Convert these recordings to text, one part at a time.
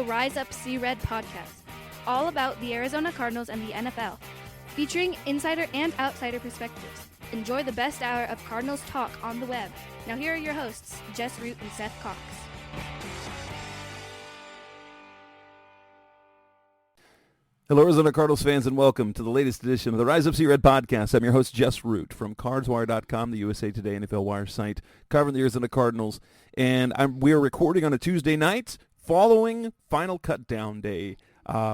Rise Up See Red podcast, all about the Arizona Cardinals and the NFL, featuring insider and outsider perspectives. Enjoy the best hour of Cardinals talk on the web. Now here are your hosts, Jess Root and Seth Cox. Hello, Arizona Cardinals fans, and welcome to the latest edition of the Rise Up See Red podcast. I'm your host, Jess Root, from CardsWire.com, the USA Today NFL Wire site, covering the Arizona Cardinals. And we are recording on a Tuesday night following Final Cutdown Day.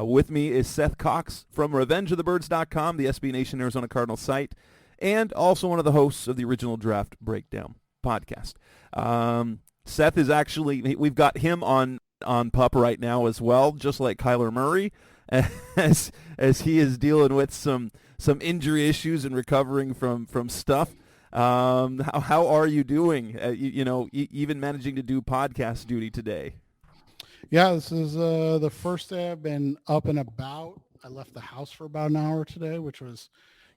With me is Seth Cox from RevengeOfTheBirds.com, the SB Nation Arizona Cardinals site, and also one of the hosts of the Original Draft Breakdown podcast. Seth is actually, we've got him on PUP right now as well, just like Kyler Murray, as he is dealing with some injury issues and recovering from stuff. How are you doing? Even managing to do podcast duty today. Yeah, this is the first day I've been up and about. I left the house for about an hour today, which was,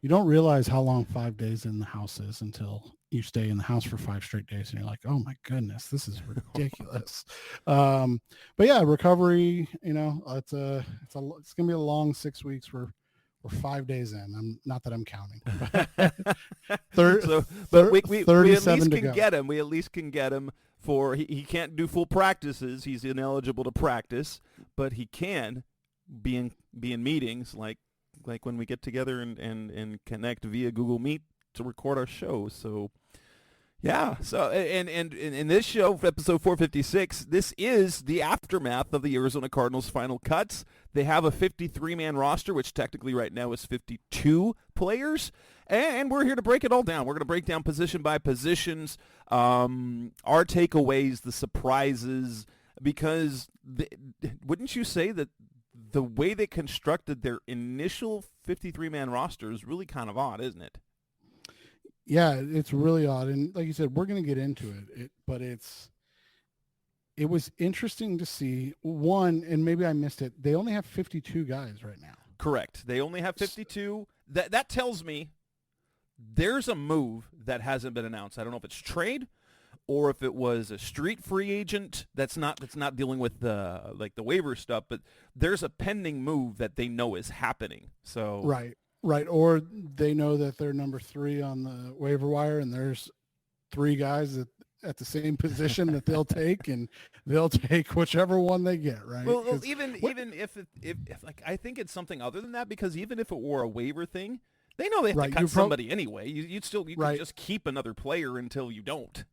you don't realize how long 5 days in the house is until you stay in the house for 5 straight days and you're like, oh my goodness, this is ridiculous. But yeah, recovery, it's gonna be a long 6 weeks. We're 5 days in. I'm not that I'm counting. We at least can get him. We at least can get him for he can't do full practices. He's ineligible to practice, but he can be in meetings like when we get together and connect via Google Meet to record our show. So yeah. So and in this show, episode 456, this is the aftermath of the Arizona Cardinals' final cuts. They have a 53-man roster, which technically right now is 52 players. And we're here to break it all down. We're going to break down position by positions, our takeaways, the surprises, because wouldn't you say that the way they constructed their initial 53-man roster is really kind of odd, isn't it? Yeah, it's really odd. And like you said, we're going to get into it, but it was interesting to see, one, and maybe I missed it, they only have 52 guys right now. Correct. They only have 52. That tells me there's a move that hasn't been announced. I don't know if it's trade or if it was a street free agent that's not dealing with the waiver stuff, but there's a pending move that they know is happening. So Right. Or they know that they're number 3 on the waiver wire and there's 3 guys at the same position that they'll take, and they'll take whichever one they get, right? Well, even if I think it's something other than that, because even if it were a waiver thing, they know they have to cut somebody anyway. You can just keep another player until you don't.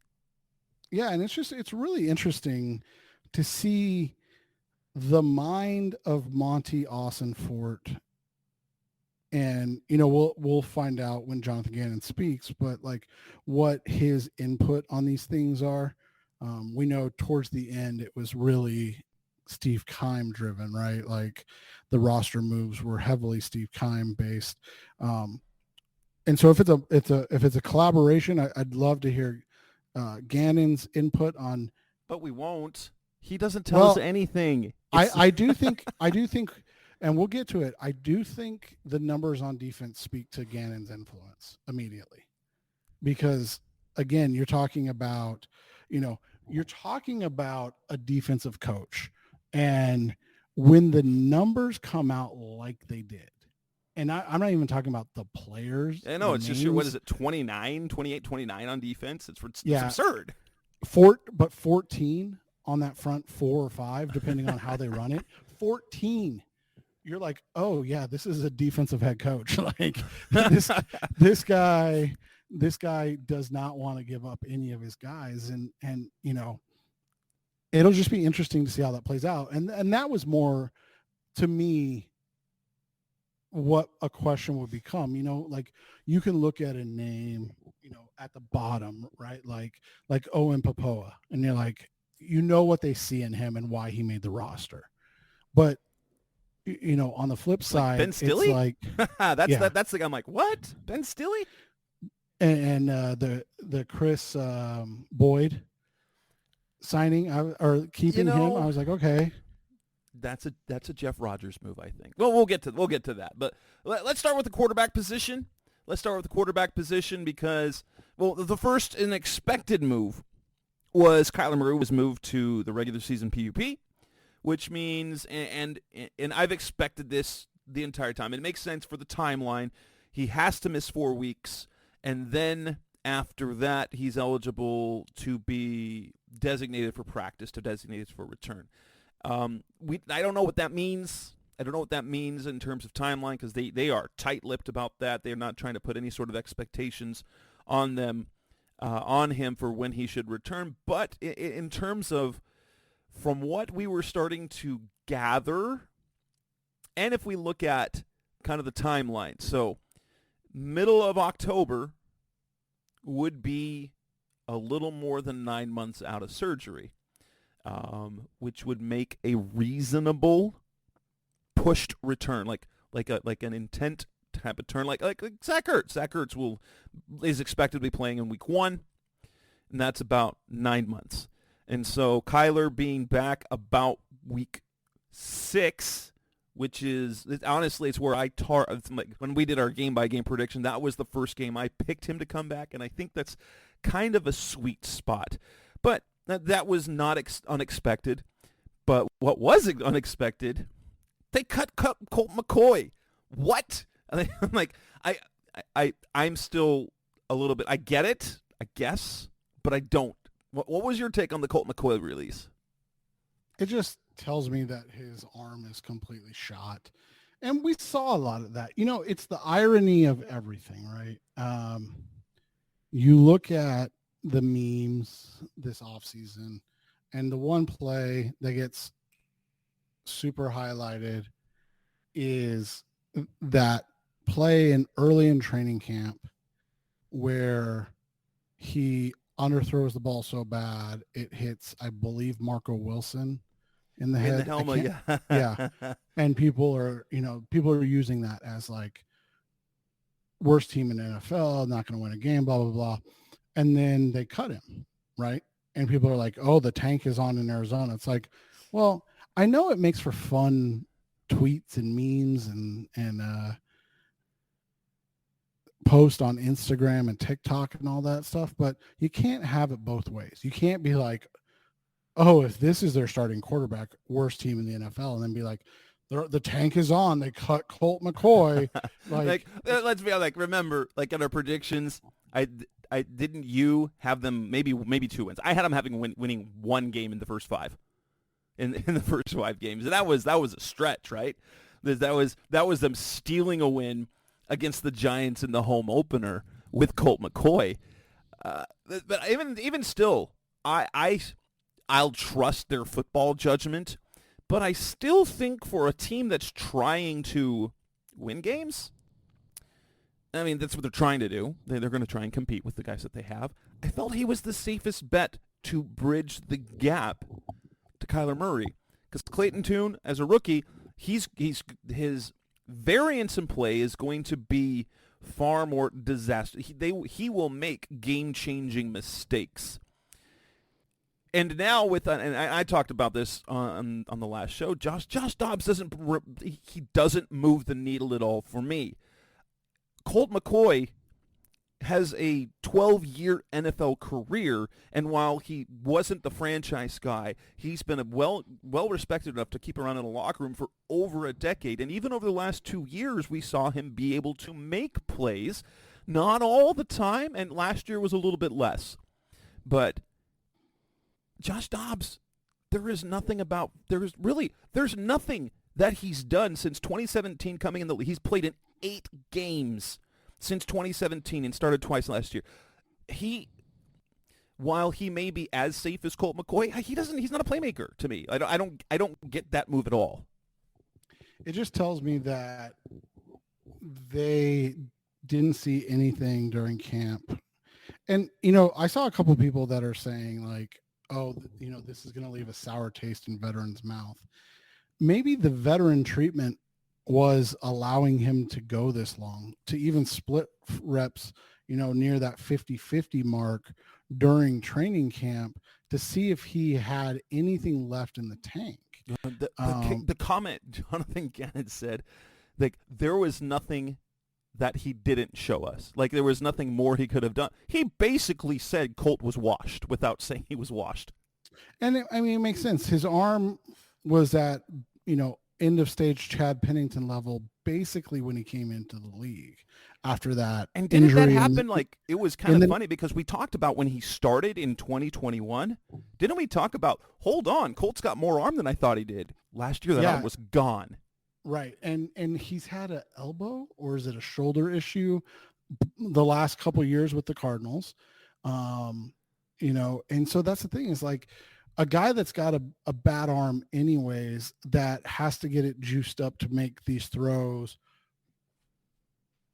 Yeah, and it's really interesting to see the mind of Monty Austin-Fort. And, we'll find out when Jonathan Gannon speaks, but what his input on these things are. We know towards the end, it was really Steve Keim driven, right? Like the roster moves were heavily Steve Keim based. And so if it's a collaboration, I'd love to hear Gannon's input on, but we won't. He doesn't tell us anything. I do think, and we'll get to it, I do think the numbers on defense speak to Gannon's influence immediately. Because, again, you're talking about a defensive coach. And when the numbers come out like they did, and I'm not even talking about the players. I know, it's names. Just, what is it, 28, 29 on defense? It's absurd. 14 on that front 4 or 5, depending on how they run it. 14. You're like, oh yeah, this is a defensive head coach. Like this guy does not want to give up any of his guys, and it'll just be interesting to see how that plays out. And that was more, to me, what a question would become. You can look at a name, at the bottom, right? Like Owen Papoa, and you're like, what they see in him and why he made the roster, but on the flip side, Ben Stilley? It's like that's the guy. I'm like, what? Ben Stilley? And the Chris Boyd signing or keeping him, I was like, okay, that's a Jeff Rogers move, I think. Well, we'll get to that, but let's start with the quarterback position. Because, well, the first and expected move was Kyler Murray was moved to the regular season PUP, which means, and I've expected this the entire time. It makes sense for the timeline. He has to miss 4 weeks, and then after that, he's eligible to be designated for practice, to designated for return. I don't know what that means. I don't know what that means in terms of timeline, because they are tight-lipped about that. They're not trying to put any sort of expectations on them, on him for when he should return. But in terms of from what we were starting to gather, and if we look at kind of the timeline, so middle of October would be a little more than 9 months out of surgery, which would make a reasonable pushed return, like an intent type of turn, like Zach Ertz. Zach Ertz is expected to be playing in week 1, and that's about 9 months. And so Kyler being back about week 6, which is honestly, it's where when we did our game-by-game prediction, that was the first game I picked him to come back, and I think that's kind of a sweet spot. But that was not unexpected. But what was unexpected, they cut Colt McCoy. What? I'm like, I'm still a little bit. I get it, I guess, but I don't. What was your take on the Colt McCoy release? It just tells me that his arm is completely shot. And we saw a lot of that. It's the irony of everything, right? You look at the memes this offseason, and the one play that gets super highlighted is that play early in training camp where he underthrows the ball so bad it hits, I believe, Marco Wilson in the head. The helmet, yeah. Yeah. And people are using that as like worst team in the NFL, not going to win a game, blah, blah, blah. And then they cut him, right? And people are like, oh, the tank is on in Arizona. It's like, well, I know it makes for fun tweets and memes and post on Instagram and TikTok and all that stuff, but you can't have it both ways. You can't be like, oh, if this is their starting quarterback, worst team in the NFL, and then be like, the tank is on, they cut Colt McCoy. Let's be like, remember, like in our predictions, I didn't you have them maybe 2 wins. I had them winning one game in the first 5. In the first 5 games. And that was a stretch, right? That was them stealing a win against the Giants in the home opener with Colt McCoy. But even still, I'll trust their football judgment, but I still think for a team that's trying to win games, I mean, that's what they're trying to do. They're going to try and compete with the guys that they have. I felt he was the safest bet to bridge the gap to Kyler Murray, because Clayton Tune, as a rookie, his variance in play is going to be far more disastrous. He will make game-changing mistakes. And now and I talked about this on the last show, Josh Dobbs doesn't move the needle at all for me. Colt McCoy has a 12-year NFL career, and while he wasn't the franchise guy, he's been well respected enough to keep around in a locker room for over a decade. And even over the last 2 years, we saw him be able to make plays, not all the time, and last year was a little bit less. But Josh Dobbs, there's nothing that he's done since 2017 coming in the league. He's played in 8 games since 2017 and started twice last year. While he may be as safe as Colt McCoy, he's not a playmaker to me. I don't get that move at all. It just tells me that they didn't see anything during camp. And, I saw a couple people that are saying like, oh, this is going to leave a sour taste in veterans' mouth. Maybe the veteran treatment was allowing him to go this long, to even split reps, near that 50-50 mark during training camp, to see if he had anything left in the tank. The comment Jonathan Gannon said, like, there was nothing that he didn't show us. Like, there was nothing more he could have done. He basically said Colt was washed without saying he was washed. And it makes sense. His arm, was at, end of stage Chad Pennington level basically when he came into the league after that and didn't injury. That happen? Like, it was kind of funny because we talked about when he started in 2021. Didn't we talk about, hold on, Colt's got more arm than I thought he did. Last year that arm was gone. Right. And he's had an elbow or is it a shoulder issue the last couple of years with the Cardinals. And so that's the thing is like a guy that's got a bad arm anyways, that has to get it juiced up to make these throws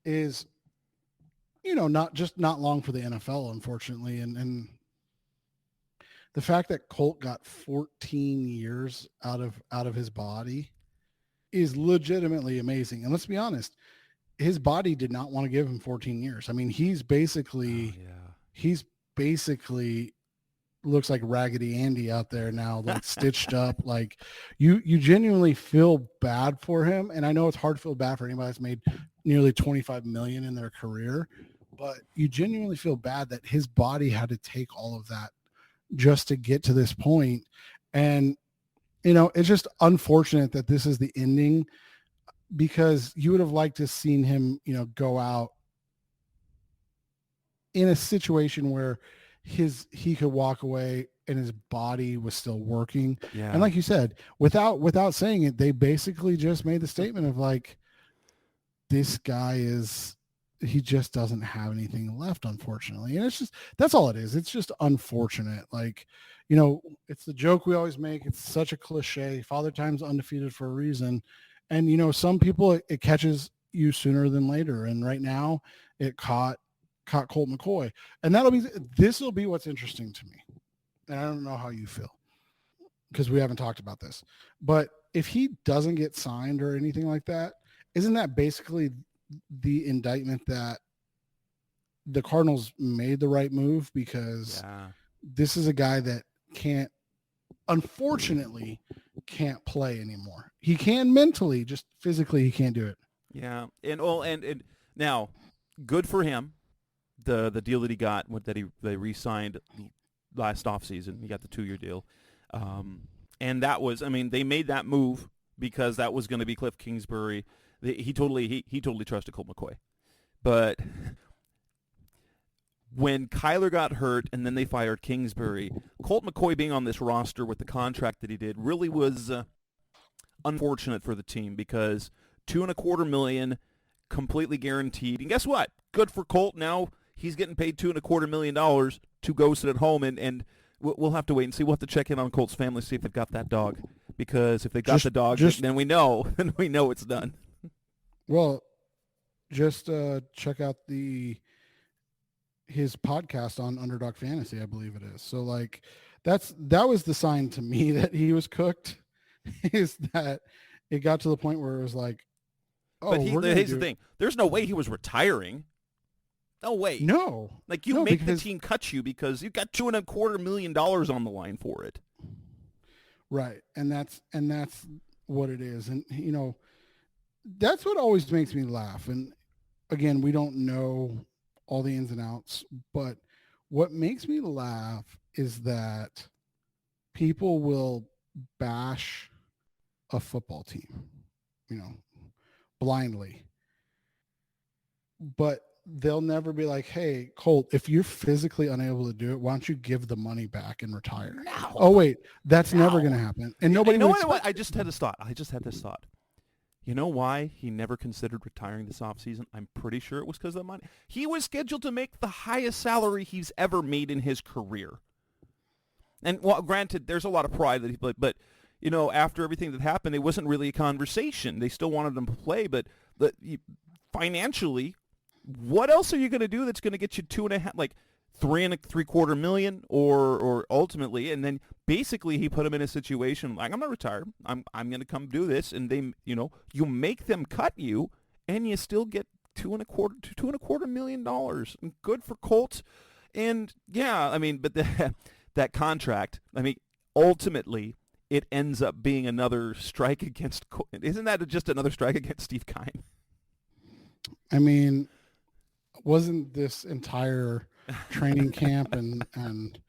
is, not long for the NFL, unfortunately. And the fact that Colt got 14 years out of his body is legitimately amazing. And let's be honest, his body did not want to give him 14 years. I mean, he's basically looks like Raggedy Andy out there now, like stitched up. Like you genuinely feel bad for him. And I know it's hard to feel bad for anybody that's made nearly 25 million in their career, but you genuinely feel bad that his body had to take all of that just to get to this point. And, it's just unfortunate that this is the ending, because you would have liked to have seen him, go out in a situation where he could walk away and his body was still working. Yeah. And like you said, without saying it, they basically just made the statement of like, this guy he just doesn't have anything left, unfortunately. And that's all it is. It's just unfortunate. Like, it's the joke we always make. It's such a cliche. Father Time's undefeated for a reason. And, some people, it catches you sooner than later. And right now it caught Colt McCoy. And this will be what's interesting to me. And I don't know how you feel because we haven't talked about this, but if he doesn't get signed or anything like that, isn't that basically the indictment that the Cardinals made the right move? Because this is a guy that unfortunately can't play anymore. He can mentally, just physically he can't do it. Yeah. And now good for him. The deal that he got, they re-signed last offseason. He got the 2-year deal. And that was, they made that move because that was going to be Cliff Kingsbury. He totally trusted Colt McCoy. But when Kyler got hurt and then they fired Kingsbury, Colt McCoy being on this roster with the contract that he did really was unfortunate for the team, because $2.25 million completely guaranteed. And guess what? Good for Colt. Now he's getting paid $2.25 million to go sit at home, and we'll have to wait and see. We'll have to check in on Colt's family, see if they've got that dog. Because if they got the dog, then we know it's done. Well, just check out his podcast on Underdog Fantasy, I believe it is. So like that was the sign to me that he was cooked, is that it got to the point where it was like, but here's the thing. There's no way he was retiring. No way. No. Like make the team cut you because you got $2.25 million on the line for it. Right. And that's what it is. And that's what always makes me laugh. And again, we don't know all the ins and outs, but what makes me laugh is that people will bash a football team, blindly, but they'll never be like, hey, Colt, if you're physically unable to do it, why don't you give the money back and retire? No. Oh, wait, that's never going to happen. And nobody I just had this thought. You know why he never considered retiring this offseason? I'm pretty sure it was because of the money. He was scheduled to make the highest salary he's ever made in his career. And, well, granted, there's a lot of pride that but after everything that happened, it wasn't really a conversation. They still wanted him to play, but financially, what else are you going to do that's going to get you $3.75 million or ultimately? And then basically he put him in a situation like, I'm not retired. I'm going to come do this. And they, you make them cut you and you still get $2.25 million. And good for Colts. And yeah, but that contract, ultimately it ends up being another strike against, isn't that just another strike against Steve Keim? Wasn't this entire training camp and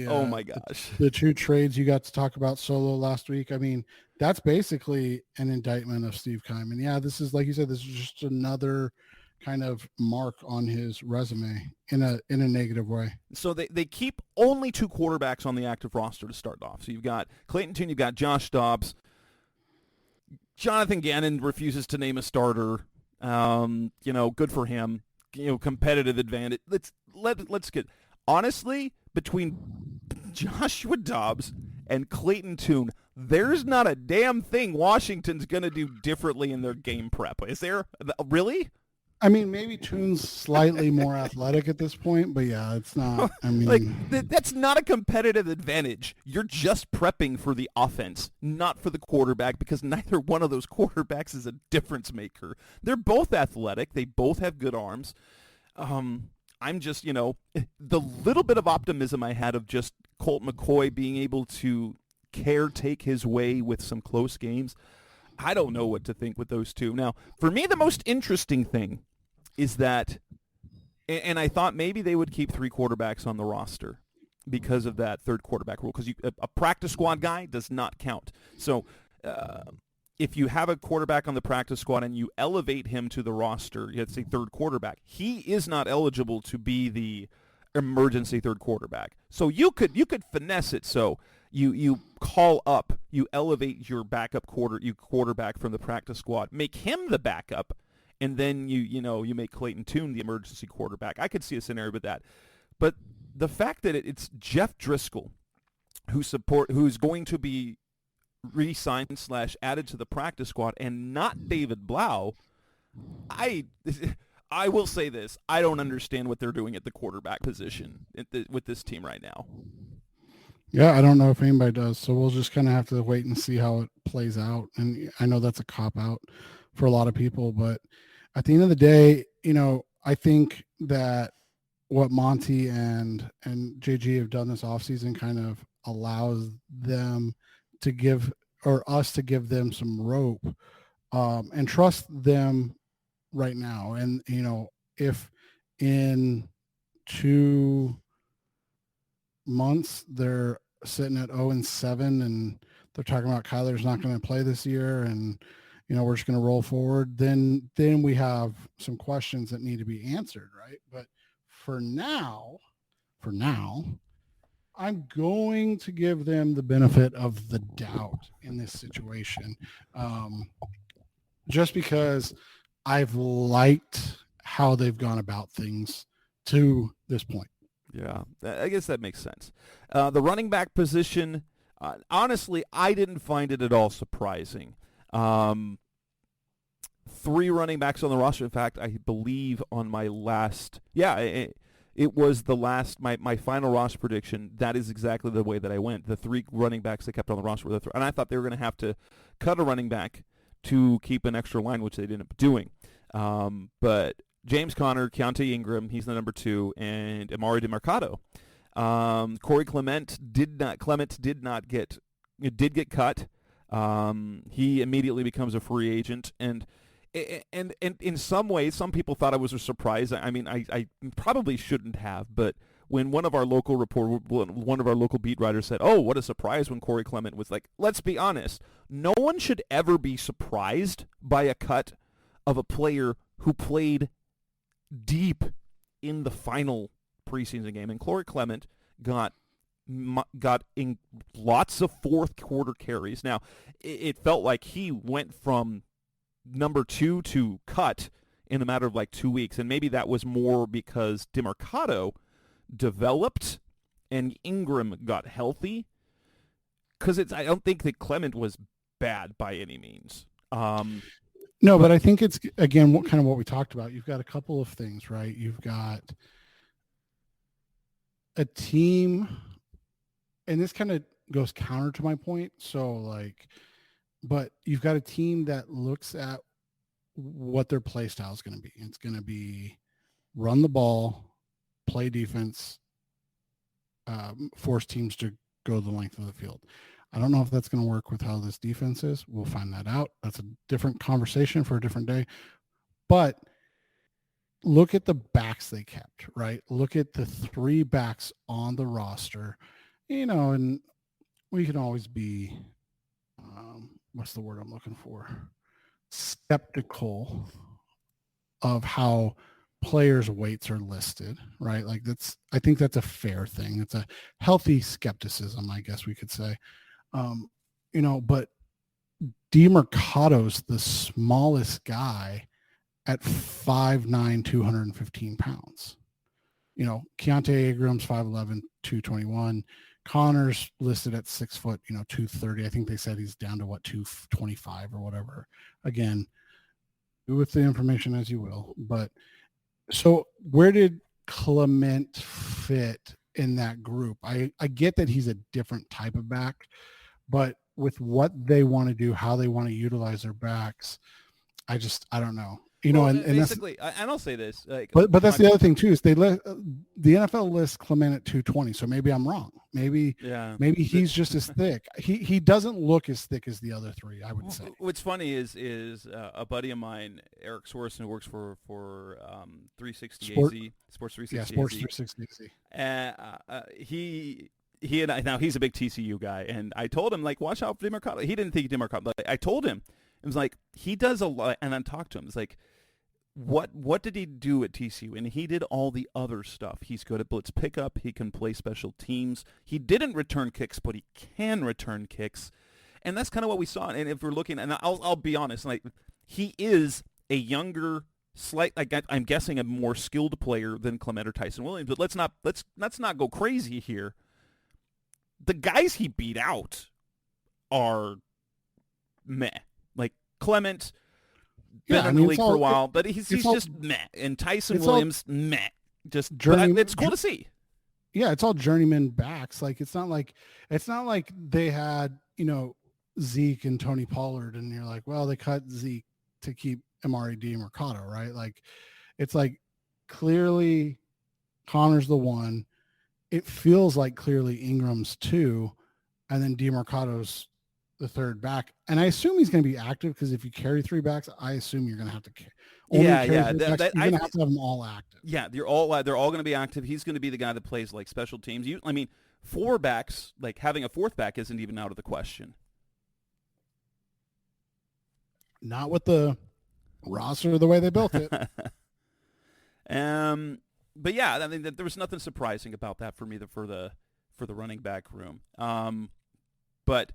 Oh my gosh. The two trades you got to talk about solo last week. I mean, that's basically an indictment of Steve Keim. And yeah, this is, like you said, this is just another kind of mark on his resume in a negative way. So they keep only two quarterbacks on the active roster to start off. So you've got Clayton Tune, you've got Josh Dobbs. Jonathan Gannon refuses to name a starter. Good for him. Competitive advantage. Let's get honestly, between Joshua Dobbs and Clayton Tune, there's not a damn thing Washington's going to do differently in their game prep. Is there? Really? I mean, maybe Tune's slightly more athletic at this point, but yeah, it's not. I mean, that's not a competitive advantage. You're just prepping for the offense, not for the quarterback, because neither one of those quarterbacks is a difference maker. They're both athletic. They both have good arms. I'm just, the little bit of optimism I had of just Colt McCoy being able to caretake his way with some close games, I don't know what to think with those two. Now, for me, the most interesting thing is that, and I thought maybe they would keep three quarterbacks on the roster because of that third quarterback rule, because a practice squad guy does not count. So if you have a quarterback on the practice squad and you elevate him to the roster, let's say third quarterback, he is not eligible to be the emergency third quarterback. So you could finesse it. So you call up, you elevate your backup quarterback from the practice squad, make him the backup, and then you make Clayton Tune the emergency quarterback. I could see a scenario with that. But the fact that it's Jeff Driscoll who's going to be re-signed / added to the practice squad, and not David Blau, I will say this: I don't understand what they're doing at the quarterback position with this team right now. Yeah, I don't know if anybody does, so we'll just kind of have to wait and see how it plays out. And I know that's a cop-out for a lot of people, but at the end of the day, I think that what Monty and JG have done this offseason kind of allows them to give them some rope and trust them right now. And, if in 2 months they're sitting at 0-7 and they're talking about Kyler's not going to play this year and, we're just going to roll forward, then we have some questions that need to be answered, right? But for now, I'm going to give them the benefit of the doubt in this situation, just because I've liked how they've gone about things to this point. Yeah, I guess that makes sense. The running back position, honestly, I didn't find it at all surprising. 3 running backs on the roster. In fact, I believe on my last, it was the last, my final roster prediction. That is exactly the way that I went. The 3 running backs they kept on the roster were and I thought they were going to have to cut a running back to keep an extra line, which they ended up doing. But James Conner, Keontae Ingram, he's the number 2, and Amari DeMarcado. Corey Clement did get cut. He immediately becomes a free agent, and in some ways, some people thought it was a surprise. I mean, I probably shouldn't have, but when one of our local beat writers said, "Oh, what a surprise!" when Corey Clement was like, let's be honest, no one should ever be surprised by a cut of a player who played deep in the final preseason game, and Corey Clement got in lots of fourth quarter carries. Now, it felt like he went from number 2 to cut in a matter of like 2 weeks, and maybe that was more because DeMarcado developed and Ingram got healthy, because I don't think that Clement was bad by any means. No, but I think it's, again, what we talked about. You've got a couple of things, right? You've got a team, and this kind of goes counter to my point. But you've got a team that looks at what their play style is going to be. It's going to be run the ball, play defense, force teams to go the length of the field. I don't know if that's going to work with how this defense is. We'll find that out. That's a different conversation for a different day. But look at the backs they kept, right? Look at the 3 backs on the roster, and we can always be, what's the word I'm looking for? Skeptical of how players' weights are listed, right? Like I think that's a fair thing. It's a healthy skepticism, I guess we could say. But DeMercado's the smallest guy at 5'9", 215 pounds. Keontae Ingram's 5'11", 221. Connor's listed at 6 foot, 230. I think they said he's down to 225 or whatever. Again, do with the information as you will. But so where did Clement fit in that group? I get that he's a different type of back, but with what they want to do, how they want to utilize their backs, I don't know. And basically, and I'll say this, but that's the other thing too, is the NFL lists Clement at 220. So maybe I'm wrong. Maybe he's just as thick. He doesn't look as thick as the other 3, I would say. What's funny is a buddy of mine, Eric Sorensen, who works for 360 AZ, Sports 360. Yeah, Sports 360 AZ. He and I, now he's a big TCU guy, and I told him, watch out for DeMercado. He didn't think DeMercado, but I told him, it was he does a lot, and I talked to him. It's what did he do at TCU? And he did all the other stuff. He's good at blitz pickup. He can play special teams. He didn't return kicks, but he can return kicks. And that's kind of what we saw. And if we're looking, and I'll be honest, he is a younger, I'm guessing a more skilled player than Clement or Tyson Williams. But let's not go crazy here. The guys he beat out are meh. Clement, been in the league for a while, but he's just meh. And Tyson Williams, meh. Just it's cool to see. Yeah, it's all journeyman backs. It's not like they had, Zeke and Tony Pollard, and you're like, well, they cut Zeke to keep Amari DeMercado, right? It's clearly Connor's the one. It feels like clearly Ingram's 2, and then DeMercado's the 3rd back. And I assume he's going to be active, because if you carry 3 backs, I assume you're going to have to you're going to have them all active. Yeah, they're all going to be active. He's going to be the guy that plays special teams. 4 backs, having a 4th back isn't even out of the question. Not with the roster the way they built it. But yeah, there was nothing surprising about that for me for the running back room. But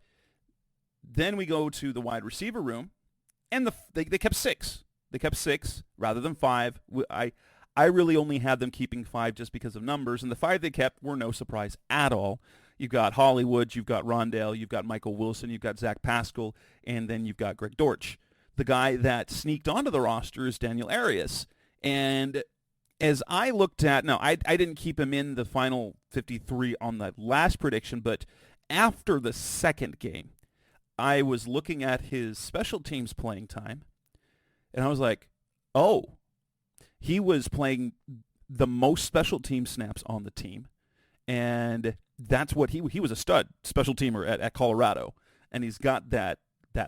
then we go to the wide receiver room, and they kept 6. They kept 6 rather than 5. I really only had them keeping 5 just because of numbers, and the 5 they kept were no surprise at all. You've got Hollywood, you've got Rondale, you've got Michael Wilson, you've got Zach Pascal, and then you've got Greg Dortch. The guy that sneaked onto the roster is Daniel Arias. And as I looked at, now I didn't keep him in the final 53 on the last prediction, but after the second game, I was looking at his special teams playing time, and I was like, oh, he was playing the most special team snaps on the team, and that's what he was a stud special teamer at Colorado, and he's got that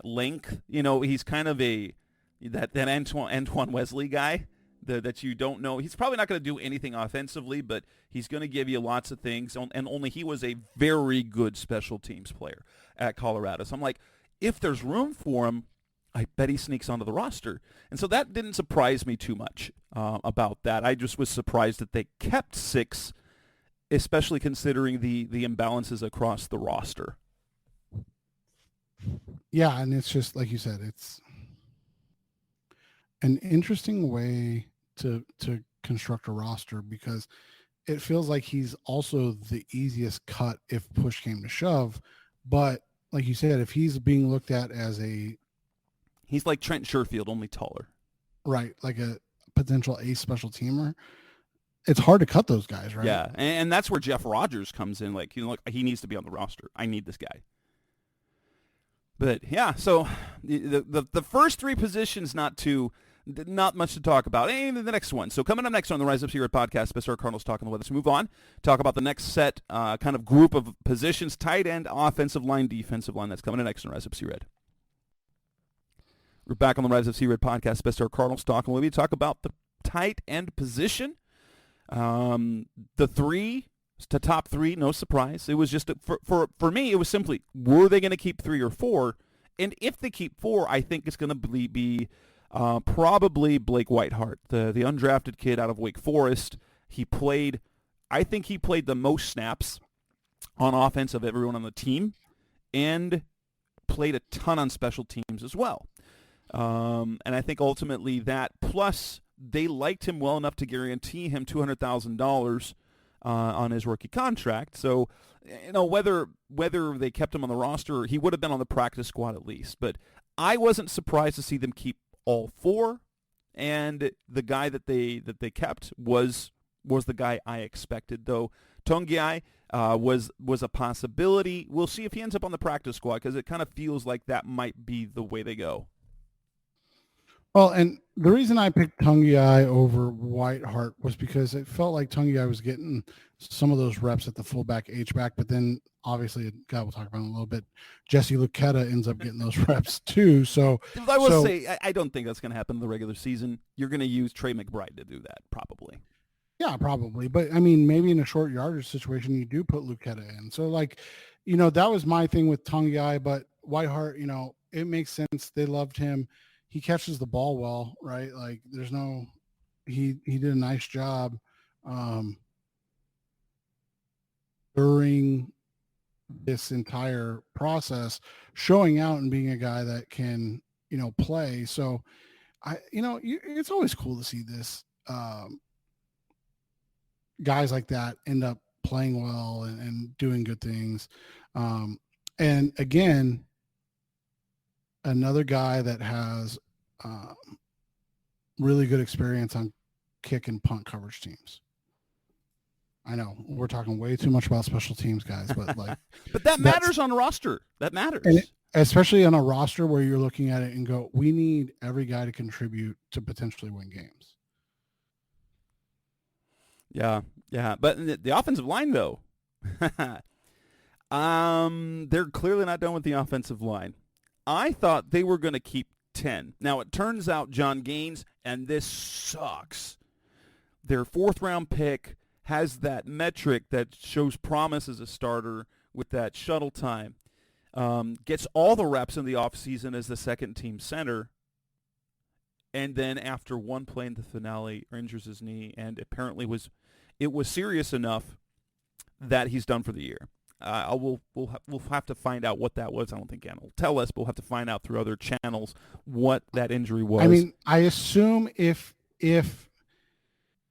length. He's kind of that Antoine Wesley guy that you don't know. He's probably not going to do anything offensively, but he's going to give you lots of things, and only he was a very good special teams player at Colorado. So I'm like, if there's room for him, I bet he sneaks onto the roster. And so that didn't surprise me too much about that. I just was surprised that they kept 6, especially considering the imbalances across the roster. Yeah, and it's just like you said, it's an interesting way to construct a roster, because it feels like he's also the easiest cut if push came to shove. But like you said, if he's being looked at as he's like Trent Sherfield, only taller. Right, like a potential ace special teamer, it's hard to cut those guys, right? Yeah, and that's where Jeff Rogers comes in. He needs to be on the roster. I need this guy. But yeah, so the first 3 positions, not much to talk about. And the next one. So coming up next on the Rise Up Secret podcast, Mr. Cardinals talking the weather. Let's move on. Talk about the next set, kind of group of positions: tight end, offensive line, defensive line. That's coming up next on Rise Up Red. We're back on the Rise Up Red podcast, Mr. Cardinals talking. We'll talk about the tight end position. The three to top three, no surprise. It was just for me. It was simply, were they going to keep 3 or 4? And if they keep 4, I think it's going to be probably Blake Whiteheart, the undrafted kid out of Wake Forest. I think he played the most snaps on offense of everyone on the team, and played a ton on special teams as well. And I think ultimately that, plus they liked him well enough to guarantee him $200,000 on his rookie contract. So, whether they kept him on the roster, he would have been on the practice squad at least. But I wasn't surprised to see them keep all 4, and the guy that they kept was the guy I expected. Though Tongiai was a possibility. We'll see if he ends up on the practice squad, because it kind of feels like that might be the way they go. Well, and the reason I picked Tongiai over Whiteheart was because it felt like Tongiai was getting some of those reps at the fullback H-back, but then obviously, a guy we'll talk about in a little bit, Jesse Luketa ends up getting those reps too. So I will say, I don't think that's going to happen in the regular season. You're going to use Trey McBride to do that, probably. Yeah, probably. But, I mean, maybe in a short yardage situation, you do put Luketa in. So, that was my thing with Tongiai, but Whiteheart, it makes sense. They loved him. He catches the ball well, right? Like, he did a nice job during this entire process, showing out and being a guy that can, play. So, it's always cool to see this. Guys like that end up playing well and doing good things. And again, another guy that has really good experience on kick and punt coverage teams. I know we're talking way too much about special teams, guys, but but that matters on a roster. That matters. And especially on a roster where you're looking at it and go, we need every guy to contribute to potentially win games. Yeah. But the offensive line, though, they're clearly not done with the offensive line. I thought they were going to keep 10. Now, it turns out John Gaines, and this sucks, their 4th-round pick has that metric that shows promise as a starter with that shuttle time, gets all the reps in the offseason as the second-team center, and then after one play in the finale, injures his knee, and apparently it was serious enough that he's done for the year. We'll have to find out what that was. I don't think Anna will tell us, but we'll have to find out through other channels what that injury was. I mean, I assume if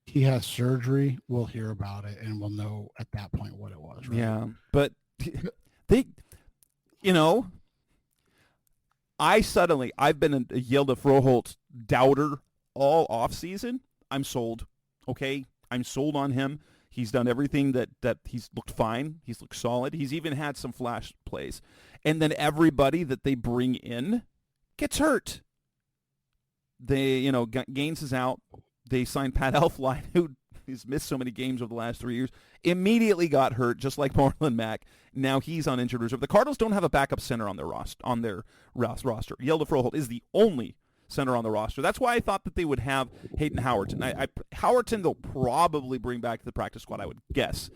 he has surgery, we'll hear about it and we'll know at that point what it was. Right? Yeah, but they, I've been a Yelda Froholt doubter all offseason. I'm sold. Okay, I'm sold on him. He's done everything that he's looked fine. He's looked solid. He's even had some flash plays. And then everybody that they bring in gets hurt. Gaines is out. They signed Pat Elflein, who has missed so many games over the last 3 years, immediately got hurt, just like Marlon Mack. Now he's on injured reserve. The Cardinals don't have a backup center on their roster. Yelda Froholt is the only center on the roster. That's why I thought that they would have Hayden Howerton. Howerton they'll probably bring back to the practice squad, I would guess,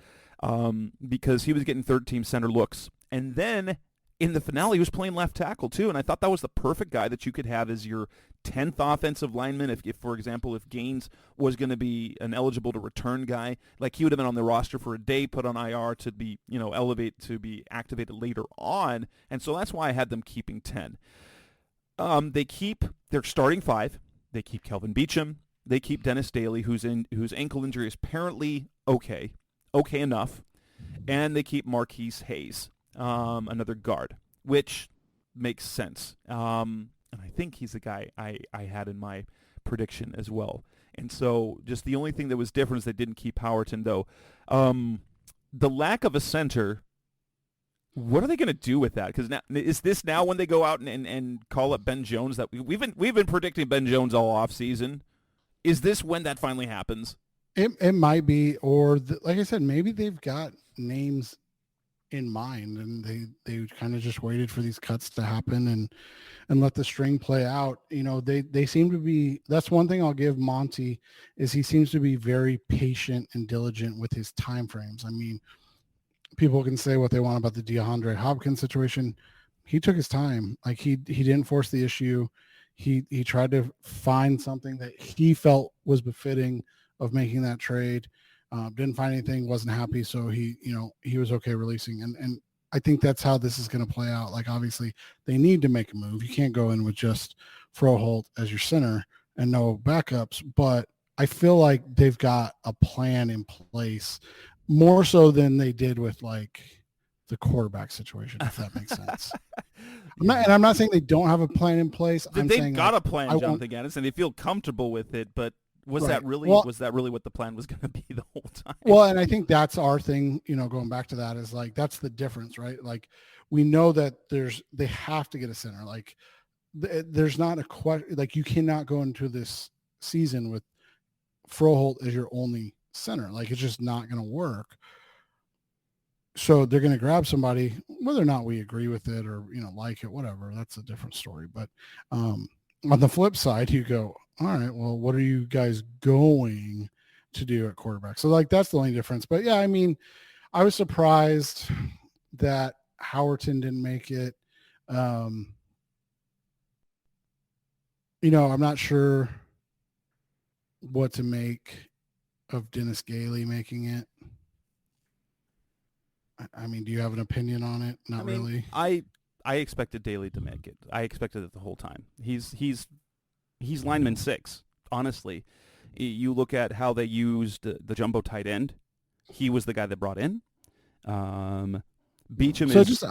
because he was getting third-team center looks. And then in the finale, he was playing left tackle too, and I thought that was the perfect guy that you could have as your 10th offensive lineman. If for example, if Gaines was going to be an eligible to return guy, like he would have been on the roster for a day, put on IR to be, elevate to be activated later on. And so that's why I had them keeping 10. They keep their starting 5. They keep Kelvin Beachum. They keep Dennis Daly, whose ankle injury is apparently okay enough, and they keep Marquise Hayes, another guard, which makes sense. And I think he's the guy I had in my prediction as well. And so just the only thing that was different is they didn't keep Howerton, though. The lack of a center, what are they going to do with that? Because now is this now when they go out and call up Ben Jones? That we've been predicting Ben Jones all off season. Is this when that finally happens? It might be, or like I said, maybe they've got names in mind, and they kind of just waited for these cuts to happen and let the string play out. They seem to be, that's one thing I'll give Monty, is he seems to be very patient and diligent with his time frames. I mean, people can say what they want about the DeAndre Hopkins situation. He took his time. Like he didn't force the issue. He tried to find something that he felt was befitting of making that trade. Didn't find anything, wasn't happy. So he was okay releasing. And I think that's how this is going to play out. Like, obviously they need to make a move. You can't go in with just Froholt as your center and no backups, but I feel like they've got a plan in place, more so than they did with like the quarterback situation, if that makes sense. I'm not saying they don't have a plan in place. They've got a plan, Jonathan Gaddis, and they feel comfortable with it, but was that really what the plan was going to be the whole time? Well, and I think that's our thing, going back to that, is like, that's the difference, right? Like, we know that they have to get a center. Like, there's not a question, like, you cannot go into this season with Froholt as your only center. Like, it's just not going to work. So they're going to grab somebody, whether or not we agree with it or, like it, whatever, that's a different story. But on the flip side, you go, all right, well, what are you guys going to do at quarterback? So like, that's the only difference. But yeah, I mean, I was surprised that Howerton didn't make it. I'm not sure what to make of Dennis Gailey making it. I mean, do you have an opinion on it? Not really. I expected Daly to make it. I expected it the whole time. He's lineman 6. Honestly, you look at how they used the jumbo tight end. He was the guy that brought in. Beecham so is.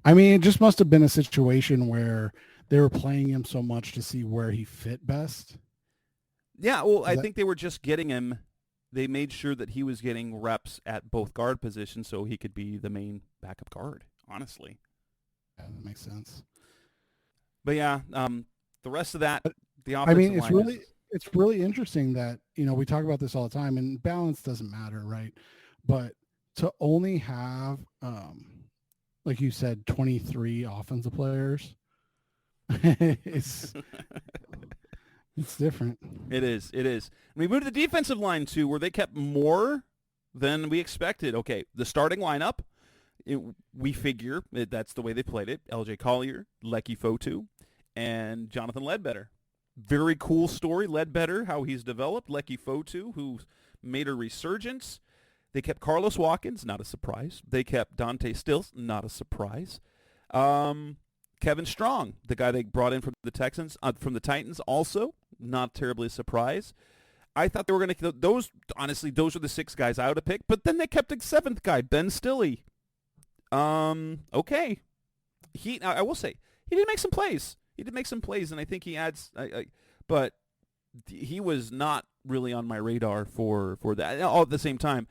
It just must have been a situation where they were playing him so much to see where he fit best. Yeah, well, I think they were just getting him. They made sure that he was getting reps at both guard positions so he could be the main backup guard, honestly. Yeah, that makes sense. But yeah, the rest of that, the offensive line it's really interesting that, we talk about this all the time, and balance doesn't matter, right? But to only have, like you said, 23 offensive players, it's different. It is. We moved to the defensive line, too, where they kept more than we expected. Okay, the starting lineup, we figure that's the way they played it. L.J. Collier, Lecky Fotu, and Jonathan Ledbetter. Very cool story, Ledbetter, how he's developed. Lecky Fotu, who's made a resurgence. They kept Carlos Watkins, not a surprise. They kept Dante Stills, not a surprise. Kevin Strong, the guy they brought in from the Titans, also not terribly a surprise. I thought they were going to those. Honestly, those are the 6 guys I would have picked. But then they kept a 7th guy, Ben Stilley. Okay. I will say he did make some plays. And I think he adds. But he was not really on my radar for that. All at the same time,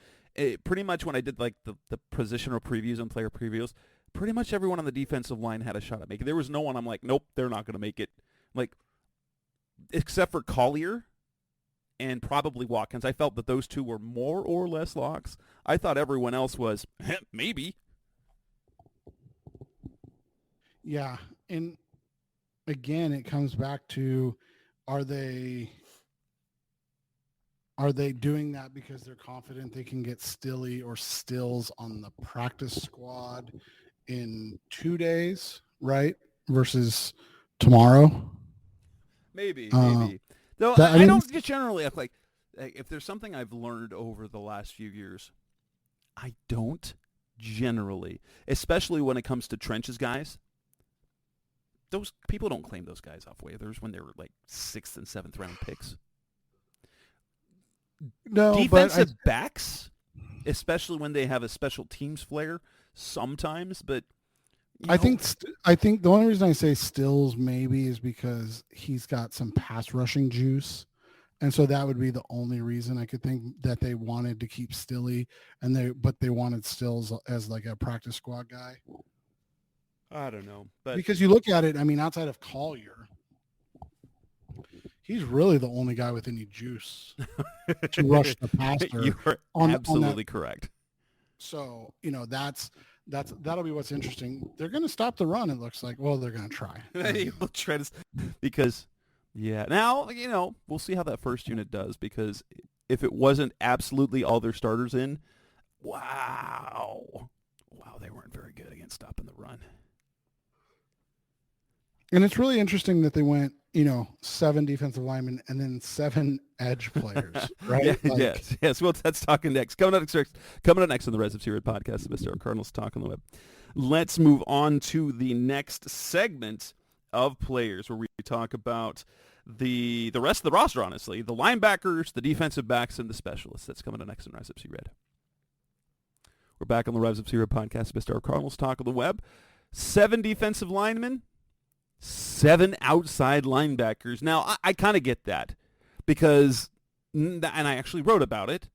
pretty much when I did like the positional previews and player previews, pretty much everyone on the defensive line had a shot at making it. There was no one I'm like, nope, they're not going to make it. Like, except for Collier and probably Watkins. I felt that those 2 were more or less locks. I thought everyone else was, maybe. Yeah, and again, it comes back to, are they doing that because they're confident they can get Stilley or Stills on the practice squad in 2 days, right? Versus tomorrow? Maybe. Though I don't just generally like if there's something I've learned over the last few years, I don't generally, especially when it comes to trenches guys. Those people don't claim those guys off waivers when they were like 6th and 7th round picks. No, defensive backs, especially when they have a special teams flair, sometimes. But I think the only reason I say Stills maybe is because he's got some pass rushing juice, and so that would be the only reason I could think that they wanted to keep Stilley, but they wanted Stills as like a practice squad guy. I don't know, but because you look at it, I mean, outside of Collier, he's really the only guy with any juice to rush the passer. You are absolutely correct. So, That'll be what's interesting. They're going to stop the run. It looks like. Well, they're going to try. Because now we'll see how that first unit does. Because if it wasn't absolutely all their starters in, wow, they weren't very good against stopping the run. And it's really interesting that they went, 7 defensive linemen and then 7 edge players, right? Yes. Well, that's talking next. Coming up next on the Res of Red podcast, the Mr. Cardinals Talk on the Web. Let's move on to the next segment of players where we talk about the rest of the roster, honestly. The linebackers, the defensive backs, and the specialists. That's coming up next on Res of Red. We're back on the Res of Red podcast, Mr. Cardinals Talk on the Web. 7 defensive linemen. 7 outside linebackers. Now, I kind of get that because, and I actually wrote about it.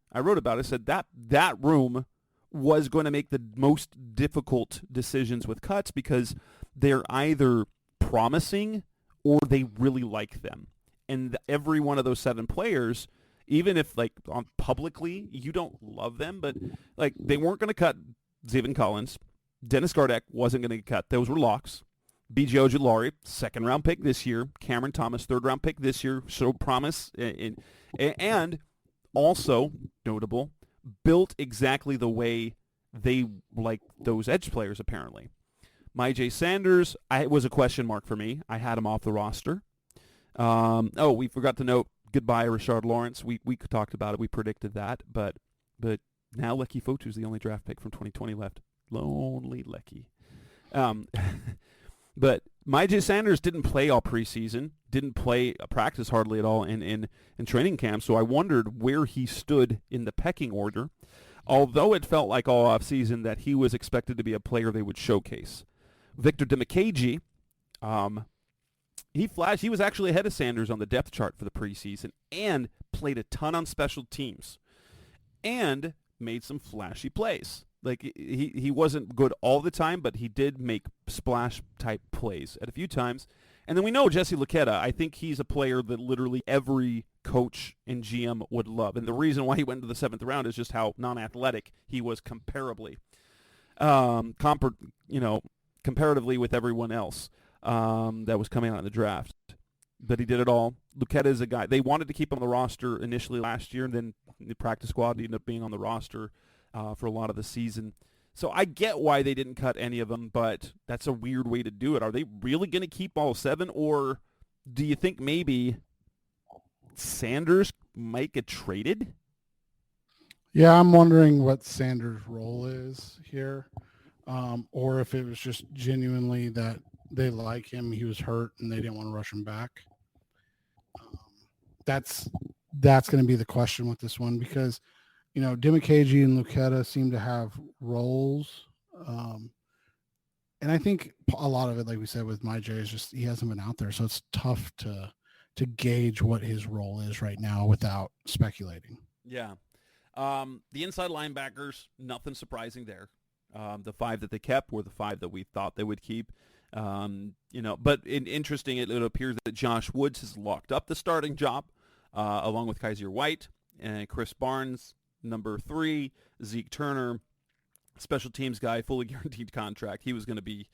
Said that room was going to make the most difficult decisions with cuts because they're either promising or they really like them. And every one of those 7 players, even if publicly you don't love them, but they weren't going to cut Zaven Collins. Dennis Gardeck wasn't going to get cut. Those were locks. B.J. Ojulari, 2nd-round pick this year. Cameron Thomas, 3rd-round pick this year. Showed promise. And also, notable, built exactly the way they like those edge players, apparently. Myjai Sanders was a question mark for me. I had him off the roster. We forgot to note, goodbye, Rashard Lawrence. We talked about it. We predicted that. But now Leki Fotu's the only draft pick from 2020 left. Lonely Leki. But Myjai Sanders didn't play all preseason, didn't play practice hardly at all in training camp, so I wondered where he stood in the pecking order, although it felt like all offseason that he was expected to be a player they would showcase. Victor Dimukeje, he was actually ahead of Sanders on the depth chart for the preseason and played a ton on special teams and made some flashy plays. He wasn't good all the time, but he did make splash-type plays at a few times. And then we know Jesse Luketa. I think he's a player that literally every coach and GM would love. And the reason why he went into the 7th round is just how non-athletic he was comparatively with everyone else that was coming out in the draft. But he did it all. Luketa is a guy. They wanted to keep him on the roster initially last year, and then the practice squad ended up being on the roster for a lot of the season. So I get why they didn't cut any of them, but that's a weird way to do it. Are they really going to keep all 7, or do you think maybe Sanders might get traded? Yeah, I'm wondering what Sanders' role is here, or if it was just genuinely that they like him, he was hurt, and they didn't want to rush him back. That's going to be the question with this one because Dimukeje and Luketa seem to have roles. And I think a lot of it, like we said with Myjai, is just he hasn't been out there. So it's tough to gauge what his role is right now without speculating. Yeah. The inside linebackers, nothing surprising there. The 5 that they kept were the 5 that we thought they would keep. But interesting, it appears that Josh Woods has locked up the starting job along with Kaiser White and Chris Barnes. Number 3, Zeke Turner, special teams guy, fully guaranteed contract. He was going to be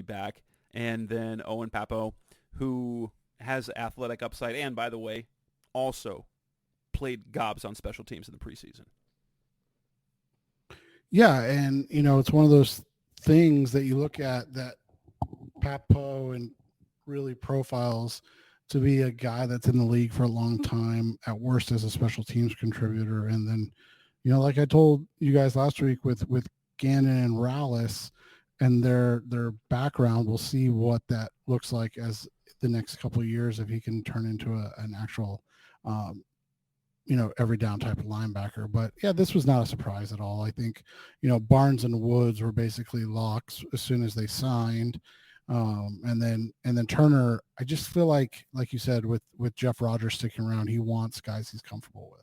back. And then Owen Papo, who has athletic upside and, by the way, also played gobs on special teams in the preseason. Yeah, and it's one of those things that you look at that Papo and really profiles to be a guy that's in the league for a long time, at worst as a special teams contributor. And then, like I told you guys last week with Gannon and Rallis and their background, we'll see what that looks like as the next couple of years, if he can turn into an actual, every down type of linebacker. But yeah, this was not a surprise at all. I think, Barnes and Woods were basically locks as soon as they signed. And then Turner, I just feel like you said, with Jeff Rogers sticking around, he wants guys he's comfortable with.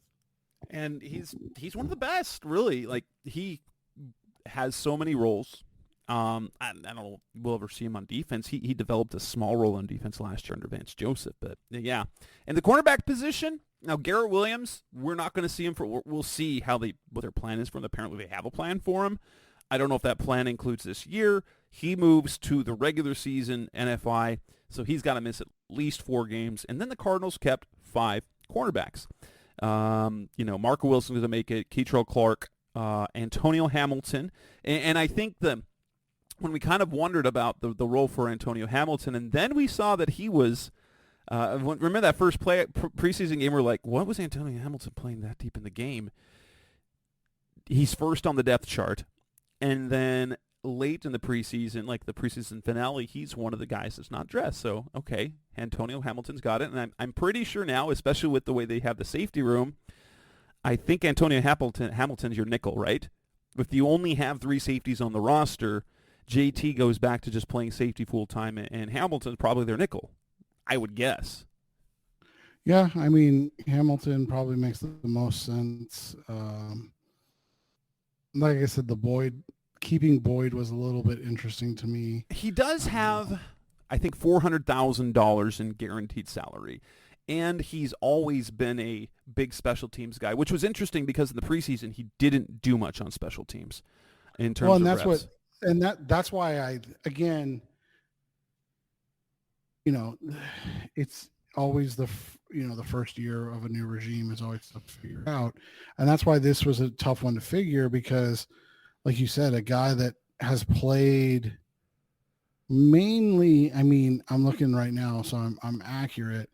And he's one of the best, really. He has so many roles. I don't know if we'll ever see him on defense. He developed a small role on defense last year under Vance Joseph, but yeah. And the cornerback position, now Garrett Williams, we're not going to see him we'll see what their plan is for him. Apparently they have a plan for him. I don't know if that plan includes this year. He moves to the regular season NFI, so he's got to miss at least 4 games. And then the Cardinals kept 5 cornerbacks. Marco Wilson's going to make it, Keitrell Clark, Antonio Hamilton. And I think when we kind of wondered about the role for Antonio Hamilton, and then we saw that he was, remember that first preseason game, we're like, what was Antonio Hamilton playing that deep in the game? He's first on the depth chart. And then late in the preseason, like the preseason finale, he's one of the guys that's not dressed. So, okay, Antonio Hamilton's got it. And I'm pretty sure now, especially with the way they have the safety room, I think Antonio Hamilton's your nickel, right? If you only have 3 safeties on the roster, JT goes back to just playing safety full-time, and Hamilton's probably their nickel, I would guess. Yeah, I mean, Hamilton probably makes the most sense. Like I said, keeping Boyd was a little bit interesting to me. He does have, I think, $400,000 in guaranteed salary, and he's always been a big special teams guy, which was interesting because in the preseason he didn't do much on special teams in terms of reps. That's why it's always the first year of a new regime is always tough to figure out. And that's why this was a tough one to figure because, like you said, a guy that has played mainly, I mean, I'm looking right now, so I'm accurate.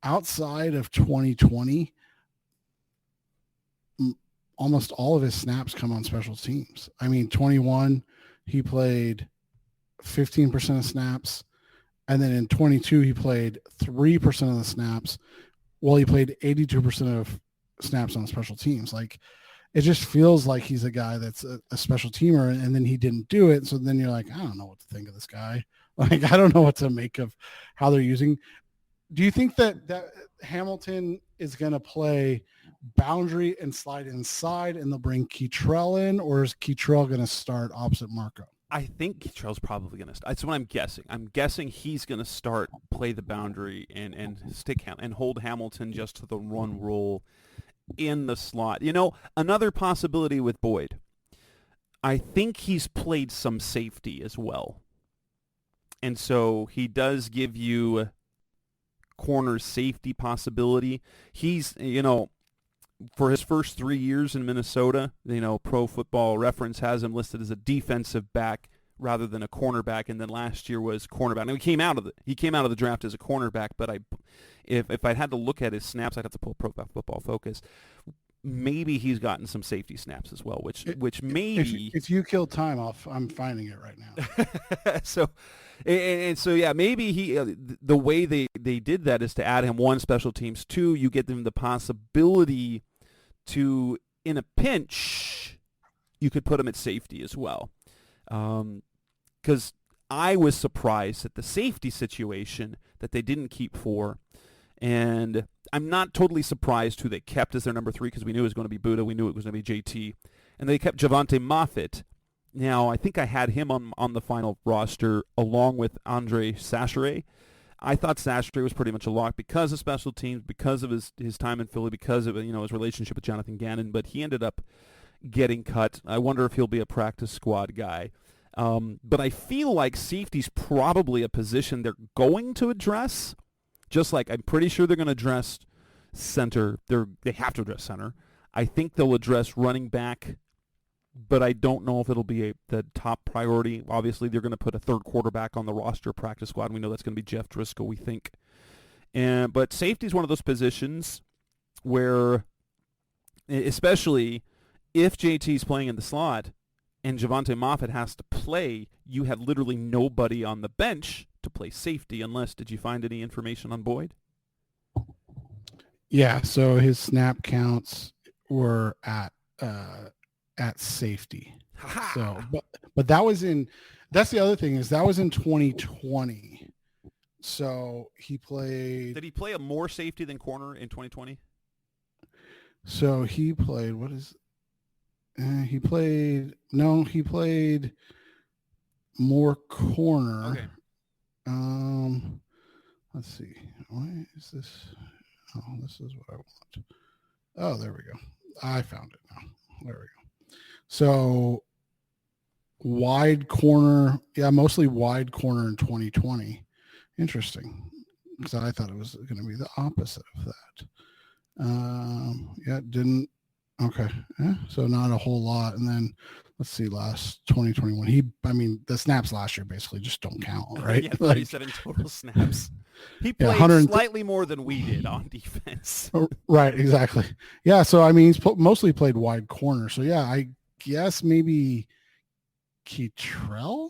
Outside of 2020, almost all of his snaps come on special teams. I mean, 21, he played 15% of snaps. And then in 22, he played 3% of the snaps. Well, he played 82% of snaps on special teams. Like, it just feels like he's a guy that's a special teamer, and then he didn't do it. So then you're like, I don't know what to think of this guy. Like, I don't know what to make of how they're using. Do you think that Hamilton is going to play boundary and slide inside and they'll bring Keitrell in, or is Keitrell going to start opposite Marco? I think Keitrell's probably going to start. That's what I'm guessing. I'm guessing he's going to play the boundary and stick and hold Hamilton just to the run role in the slot. Another possibility with Boyd, I think he's played some safety as well. And so he does give you corner safety possibility. He's, for his first 3 years in Minnesota, Pro Football Reference has him listed as a defensive back rather than a cornerback, and then last year was cornerback. Now he came out of the draft as a cornerback, but if I had to look at his snaps, I'd have to pull Pro Football Focus. Maybe he's gotten some safety snaps as well, which maybe if you kill time, I'm finding it right now. So yeah, maybe the way they did that is to add him 1, special teams, 2, you get them the possibility to, in a pinch, you could put him at safety as well. Because I was surprised at the safety situation that they didn't keep 4. And I'm not totally surprised who they kept as their number 3 because we knew it was going to be Buddha. We knew it was going to be JT. And they kept Javonte Moffitt. Now, I think I had him on the final roster along with Andre Sacheret. I thought Sacheret was pretty much a lock because of special teams, because of his time in Philly, because of his relationship with Jonathan Gannon. But he ended up getting cut. I wonder if he'll be a practice squad guy. But I feel like safety's probably a position they're going to address. Just like I'm pretty sure they're going to address center. They have to address center. I think they'll address running back, but I don't know if it'll be the top priority. Obviously, they're going to put a third quarterback on the roster practice squad. We know that's going to be Jeff Driscoll, we think. But safety is one of those positions where, especially if JT's playing in the slot and Javonte Moffitt has to play, you have literally nobody on the bench to play safety unless, did you find any information on Boyd? Yeah, so his snap counts were at safety. So, but that's the other thing is that was in 2020. So he played. Did he play a more safety than corner in 2020? So he played. He played more corner. Okay. Let's see. Why is this? Oh, this is what I want. Oh, there we go. I found it now. There we go. So wide corner. Yeah, mostly wide corner in 2020. Interesting, because I thought it was going to be the opposite of that. Yeah, didn't. Okay, yeah, so not a whole lot. And then let's see, last 2021. The snaps last year basically just don't count, right? Yeah, 37 total snaps. He played slightly more than we did on defense. Right, exactly. Yeah, so he's mostly played wide corner. So yeah, I guess maybe Keitrell.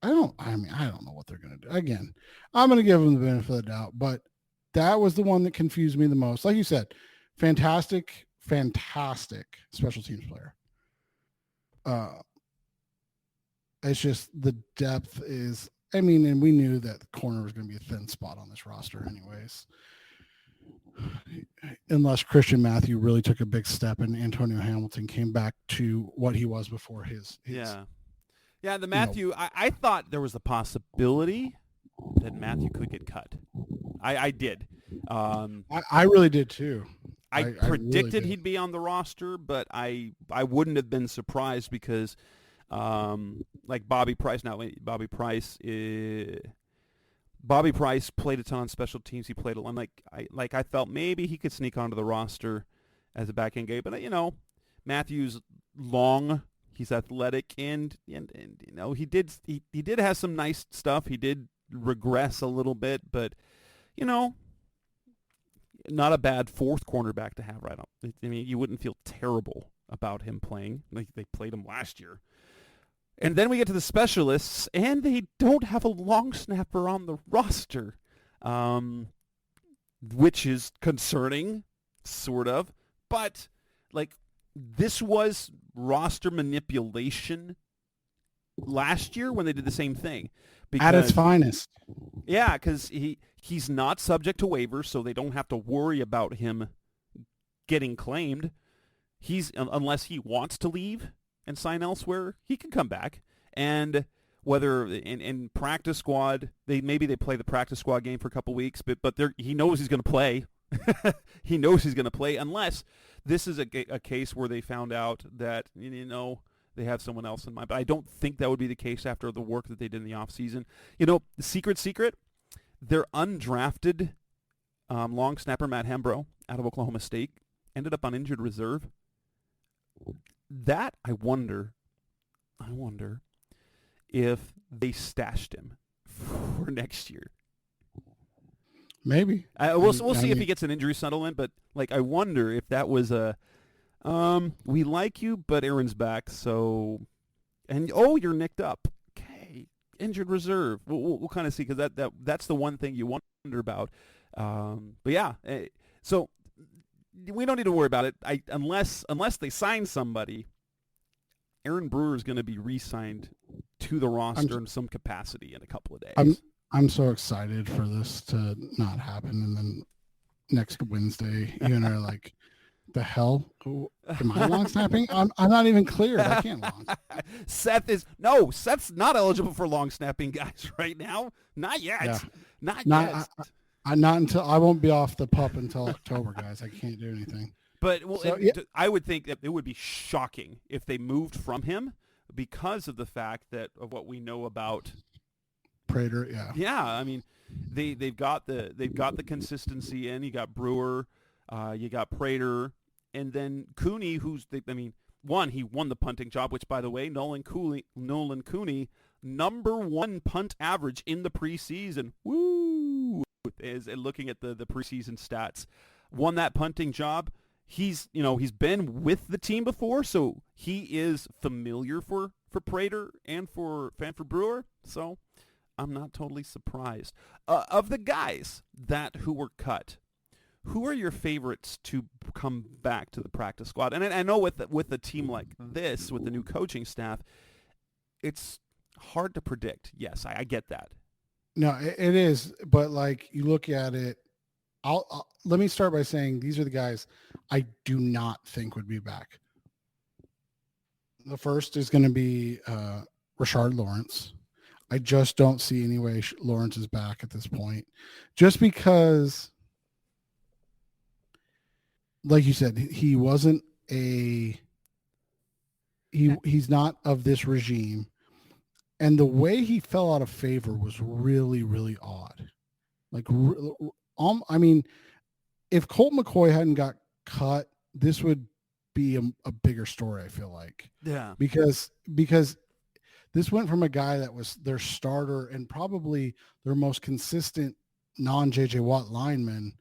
I don't know what they're going to do. Again, I'm going to give them the benefit of the doubt, but that was the one that confused me the most. Like you said, fantastic special teams player. It's just the depth is, and we knew that the corner was going to be a thin spot on this roster anyways. Unless Christian Matthew really took a big step and Antonio Hamilton came back to what he was before his Yeah, the Matthew, I thought there was a possibility that Matthew could get cut. I did. I really did too. I predicted he'd be on the roster, but I wouldn't have been surprised because like Bobby Price played a ton on special teams. He played a lot. I felt maybe he could sneak onto the roster as a back end guy, but Matthew's long. He's athletic, and he did have some nice stuff. He did regress a little bit, but not a bad fourth cornerback to have right up. You wouldn't feel terrible about him playing. They played him last year. And then we get to the specialists, and they don't have a long snapper on the roster, which is concerning, sort of. But this was roster manipulation last year when they did the same thing. At its finest. Yeah, because he's not subject to waivers, so they don't have to worry about him getting claimed. Unless he wants to leave and sign elsewhere, he can come back. And whether in practice squad, they play the practice squad game for a couple weeks, but he knows he's going to play. He knows he's going to play unless this is a case where they found out that they have someone else in mind. But I don't think that would be the case after the work that they did in the offseason. The secret, their undrafted long snapper Matt Hembrow out of Oklahoma State ended up on injured reserve. That I wonder if they stashed him for next year. Maybe. We'll see if he gets an injury settlement, but I wonder if that was a we like you, but Aaron's back, so you're nicked up. Okay, injured reserve. We'll kind of see, because that's the one thing you wonder about. But yeah, so we don't need to worry about it. Unless they sign somebody, Aaron Brewer is going to be re-signed to the roster in some capacity in a couple of days. I'm so excited for this to not happen, and then next Wednesday, you and I are like, the hell? Am I long snapping? I'm not even cleared. I can't long. Seth's not eligible for long snapping guys right now. Not yet. Yeah. Not yet. Not until I won't be off the pup until October, guys. I can't do anything. But I would think that it would be shocking if they moved from him because of the fact of what we know about Prater. Yeah. Yeah. They've got the consistency in. You got Brewer, you got Prater, and then Cooney, he won the punting job, which, by the way, Nolan Cooney, #1 punt average in the preseason. Woo! Is looking at the preseason stats, won that punting job. He's been with the team before, so he is familiar for Prater and for Brewer. So I'm not totally surprised. Of the guys who were cut, who are your favorites to come back to the practice squad? And I know with a team like this, with the new coaching staff, it's hard to predict. Yes, I get that. No, it is. But you look at it, let me start by saying these are the guys I do not think would be back. The first is going to be Rashard Lawrence. I just don't see any way Lawrence is back at this point. Just because, like you said, he wasn't a he's not of this regime. And the way he fell out of favor was really, really odd. Like, I mean, if Colt McCoy hadn't got cut, this would be a bigger story, I feel like. Yeah. Because this went from a guy that was their starter and probably their most consistent non-JJ Watt lineman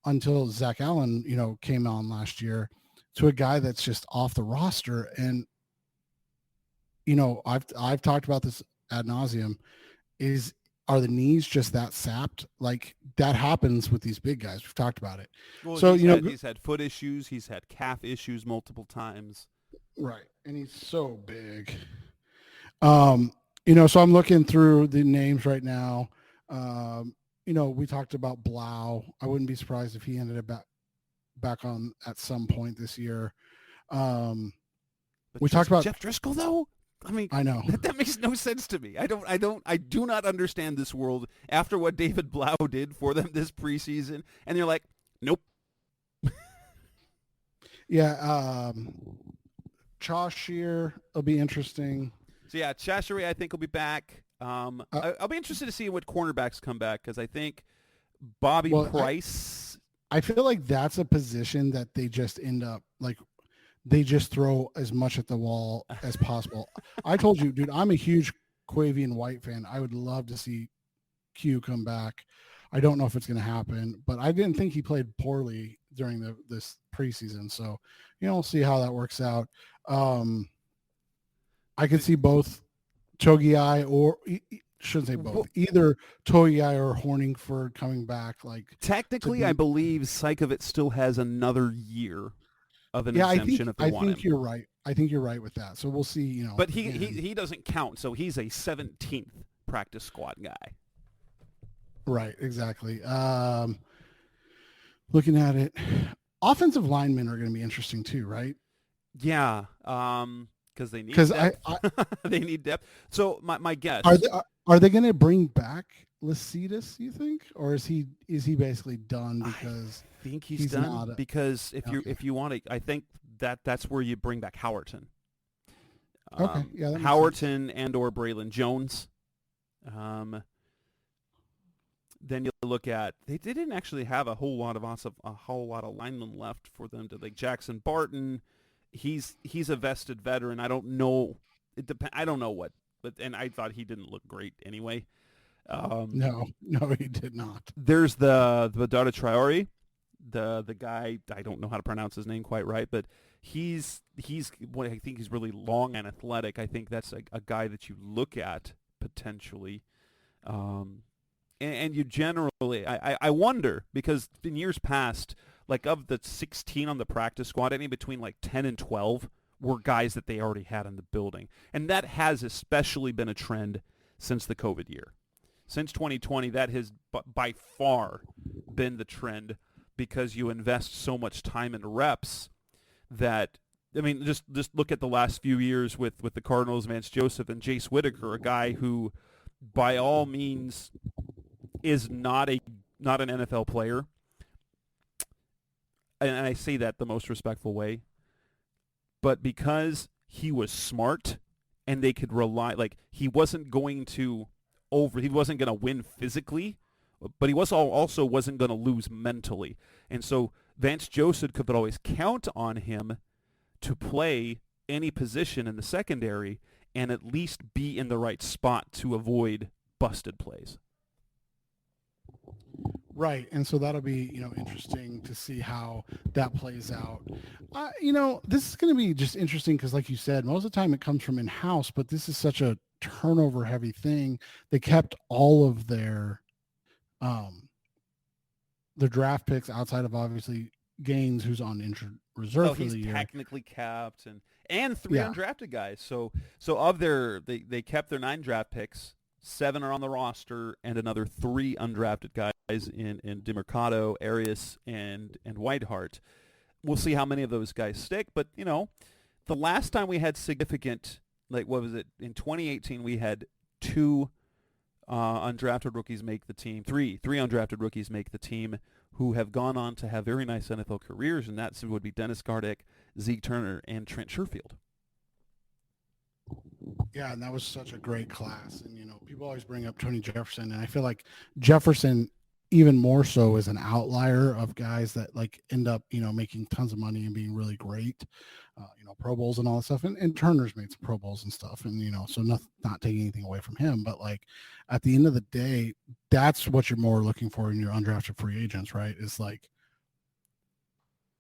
until Zach Allen, came on last year, to a guy that's just off the roster. And, I've talked about this ad nauseum. Are the knees just that sapped? Like, that happens with these big guys. We've talked about it. Well, so he's had foot issues. He's had calf issues multiple times. Right, and he's so big. So I'm looking through the names right now. We talked about Blau. I wouldn't be surprised if he ended up back on at some point this year. We talked about Jeff Driscoll, though. I mean, I know that makes no sense to me. I do not understand this world after what David Blau did for them this preseason. And you're like, nope. Yeah. Chaucier will be interesting. So yeah, Chaucier I think will be back. I'll be interested to see what cornerbacks come back, because I think Bobby Price. I feel like that's a position that they just end up like. They just throw as much at the wall as possible. I told you, dude, I'm a huge Quavian White fan. I would love to see Q come back. I don't know if it's going to happen, but I didn't think he played poorly during this preseason. So, we'll see how that works out. I could see both Togiai or shouldn't say both, either Togiai or Horningford coming back. Like, technically, I believe Sykovitz still has another year of an exemption if they want him. I think you're right. I think you're right with that. So we'll see, But he doesn't count, so he's a 17th practice squad guy. Right, exactly. Looking at it, offensive linemen are going to be interesting too, right? Yeah, because they need depth. They need depth. So my guess are they going to bring back Lycidas, you think, or is he basically done? Because I think he's done because if you want to, I think that's where you bring back Howerton. Okay, yeah, Howerton and or Braylon Jones. Then you look at they didn't actually have a whole lot of linemen left for them to, like Jackson Barton. He's a vested veteran. I don't know. I don't know what, and I thought he didn't look great anyway. No, he did not. There's the Dada Traore, the guy, I don't know how to pronounce his name quite right, but he's I think he's really long and athletic. I think that's a guy that you look at potentially. And you generally, I wonder, because in years past, like of the 16 on the practice squad, any between like 10 and 12 were guys that they already had in the building. And that has especially been a trend since the COVID year. Since 2020, that has by far been the trend, because you invest so much time and reps that, I mean, just look at the last few years with the Cardinals, Vance Joseph and Jace Whitaker, a guy who by all means is not an NFL player. And I say that the most respectful way. But because he was smart and they could rely, like he wasn't going to win physically, but he also wasn't going to lose mentally. And so Vance Joseph could always count on him to play any position in the secondary and at least be in the right spot to avoid busted plays. Right, and so that'll be, interesting to see how that plays out. This is going to be just interesting because, like you said, most of the time it comes from in-house, but this is such a turnover-heavy thing. They kept all of their draft picks outside of obviously Gaines, who's on injured reserve for the year. He's technically capped, and three undrafted guys. So of they kept their 9 draft picks. 7 are on the roster, and another 3 undrafted guys in DeMercado, Arias, and Whitehart. We'll see how many of those guys stick. But the last time we had significant, like what was it in 2018? We had 2 undrafted rookies make the team. Three undrafted rookies make the team who have gone on to have very nice NFL careers, and that would be Dennis Gardeck, Zeke Turner, and Trent Sherfield. Yeah, and that was such a great class. And, people always bring up Tony Jefferson, and I feel like Jefferson even more so is an outlier of guys that like end up, making tons of money and being really great, Pro Bowls and all that stuff. And Turner's made some Pro Bowls and stuff. And, so not taking anything away from him, but like at the end of the day, that's what you're more looking for in your undrafted free agents, right? Is like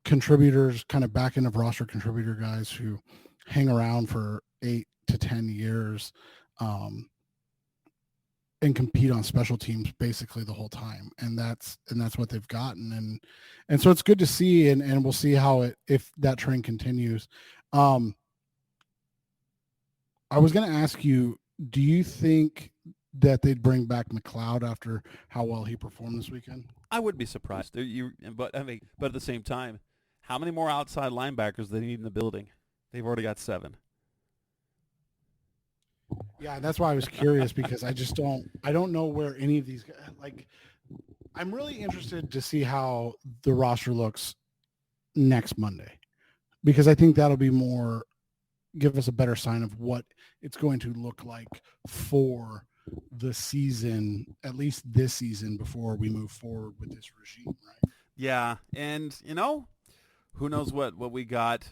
contributors, kind of back end of roster contributor guys who hang around for 8 to 10 years, and compete on special teams basically the whole time. And that's what they've gotten. And so it's good to see, and we'll see how if that trend continues. I was going to ask you, do you think that they'd bring back McLeod after how well he performed this weekend? I would be surprised. But at the same time, how many more outside linebackers do they need in the building? They've already got 7. Yeah, that's why I was curious, because I don't know where any of these guys, like, I'm really interested to see how the roster looks next Monday, because I think that'll give us a better sign of what it's going to look like for the season, at least this season, before we move forward with this regime, right? Yeah, and who knows what we got.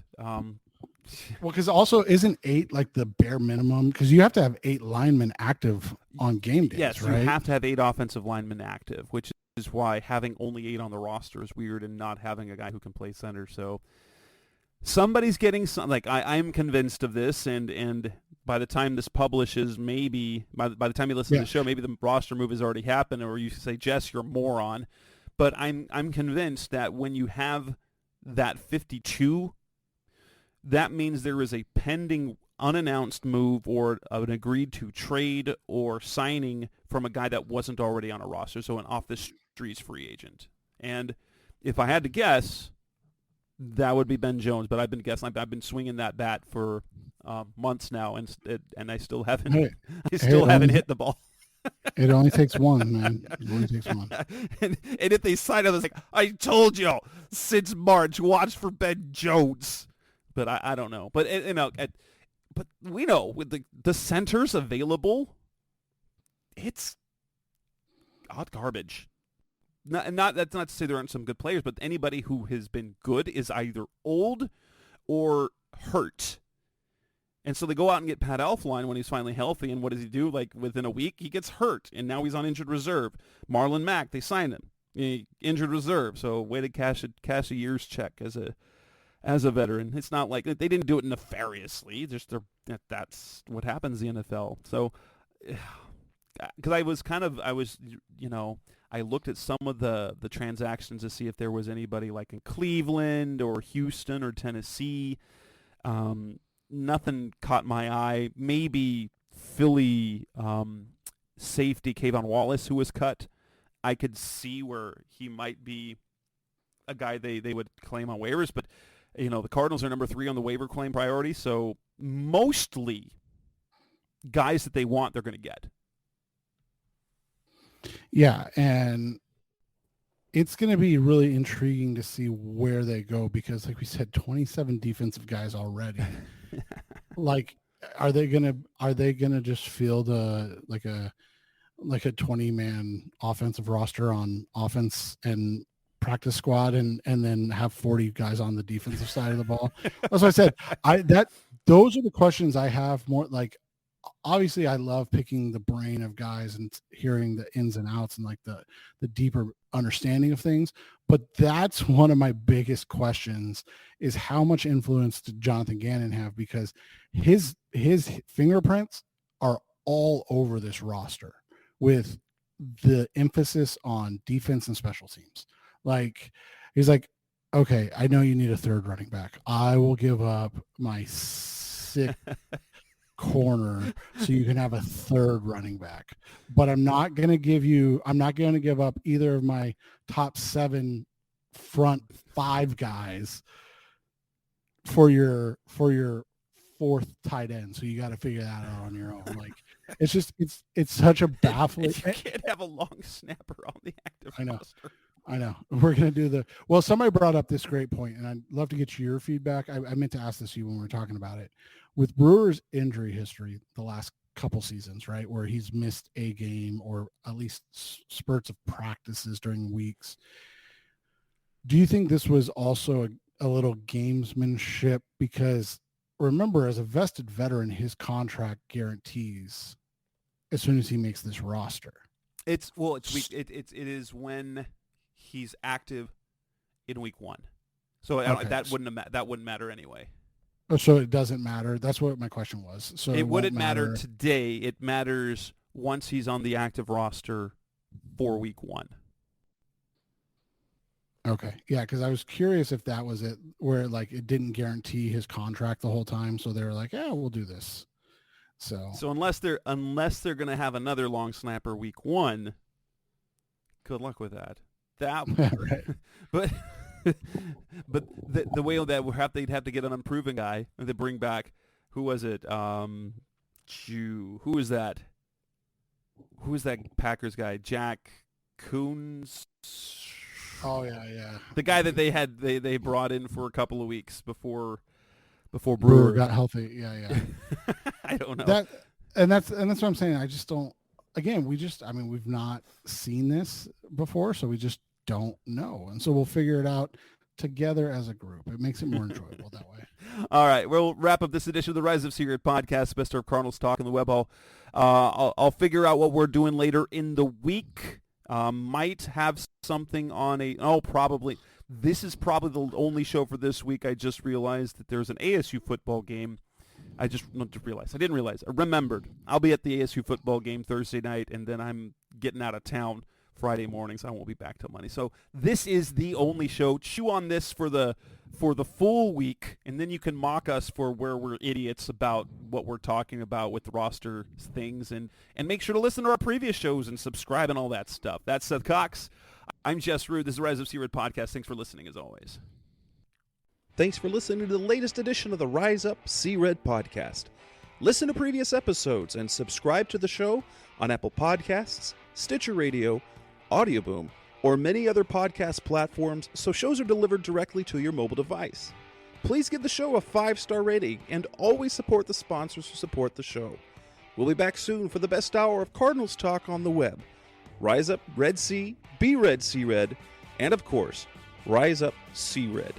Well, because also isn't 8 like the bare minimum? Because you have to have 8 linemen active on game days, yes, right? You have to have 8 offensive linemen active, which is why having only 8 on the roster is weird, and not having a guy who can play center. So somebody's getting some. Like I'm convinced of this, and by the time this publishes, maybe by the time you listen to the show, maybe the roster move has already happened, or you say, Jess, you're a moron. But I'm convinced that when you have that 52. That means there is a pending unannounced move or an agreed to trade or signing from a guy that wasn't already on a roster, so an off-the-streets free agent. And if I had to guess, that would be Ben Jones. But I've been guessing. I've been swinging that bat for months now, and I still haven't. Haven't hit the ball. It only takes one, man. It only takes one. And if they sign up, it's like, I told you since March, watch for Ben Jones. But I don't know. But but we know with the centers available, it's hot garbage. That's not to say there aren't some good players, but anybody who has been good is either old or hurt. And so they go out and get Pat Elflein when he's finally healthy, and what does he do? Like within a week, he gets hurt, and now he's on injured reserve. Marlon Mack, they signed him, injured reserve, so way to cash a year's check as a veteran. It's not like they didn't do it nefariously. That's what happens in the NFL. So, because I looked at some of the transactions to see if there was anybody like in Cleveland or Houston or Tennessee. Nothing caught my eye. Maybe Philly safety Kayvon Wallace, who was cut. I could see where he might be a guy they would claim on waivers, but the Cardinals are number 3 on the waiver claim priority, so mostly guys that they want, they're going to get. Yeah, and it's going to be really intriguing to see where they go, because like we said, 27 defensive guys already. Like, are they going to just field like a 20-man offensive roster on offense and practice squad and then have 40 guys on the defensive side of the ball? That's what I said. Those are the questions I have more. Like, obviously I love picking the brain of guys and hearing the ins and outs and like the deeper understanding of things. But that's one of my biggest questions, is how much influence did Jonathan Gannon have? Because his fingerprints are all over this roster with the emphasis on defense and special teams. Like, he's like, okay, I know you need a third running back. I will give up my sick corner so you can have a third running back, but I'm not going to give up either of my top 7 front 5 guys for your 4th tight end. So you got to figure that out on your own. Like, it's such a baffling. You can't have a long snapper on the active roster. I know. We're going to do well, somebody brought up this great point, and I'd love to get your feedback. I meant to ask this to you when we were talking about it. With Brewer's injury history the last couple seasons, right, where he's missed a game or at least spurts of practices during weeks, do you think this was also a little gamesmanship? Because remember, as a vested veteran, his contract guarantees as soon as he makes this roster. It is when he's active in week 1. So that wouldn't matter anyway. Oh, so it doesn't matter. That's what my question was. So it wouldn't matter today. It matters once he's on the active roster for week 1. Okay. Yeah, because I was curious if that was it, where like it didn't guarantee his contract the whole time. So they were like, yeah, we'll do this. So unless they're going to have another long snapper week 1, good luck with that. Right. But the way that they'd have to get an unproven guy, and they bring back, who was it? Who was that? Who was that Packers guy? Jack Coons. Oh yeah. The guy that they brought in for a couple of weeks before Brewer got healthy. Yeah. I don't know. That's what I'm saying. I just don't. Again, we've not seen this before, so we just don't know, and so we'll figure it out together as a group. It makes it more enjoyable that way. All right, we'll wrap up this edition of the Rise of C Red podcast, best of Cardinals talk in the web hall. I'll figure out what we're doing later in the week. Might have something on probably. This is probably the only show for this week. I just realized that there's an ASU football game. I remembered. I'll be at the ASU football game Thursday night, and then I'm getting out of town Friday morning, so I won't be back till Monday. So this is the only show. Chew on this for the full week, and then you can mock us for where we're idiots about what we're talking about with the roster things, and make sure to listen to our previous shows and subscribe and all that stuff. That's Seth Cox. I'm Jess Rude. This is the Rise of C-Red podcast. Thanks for listening, as always. Thanks for listening to the latest edition of the Rise Up C-Red podcast. Listen to previous episodes and subscribe to the show on Apple Podcasts, Stitcher Radio, Audioboom, or many other podcast platforms so shows are delivered directly to your mobile device. Please give the show a 5-star rating and always support the sponsors who support the show. We'll be back soon for the best hour of Cardinals talk on the web. Rise Up Red Sea, be Red Sea Red, and of course, Rise Up Sea Red.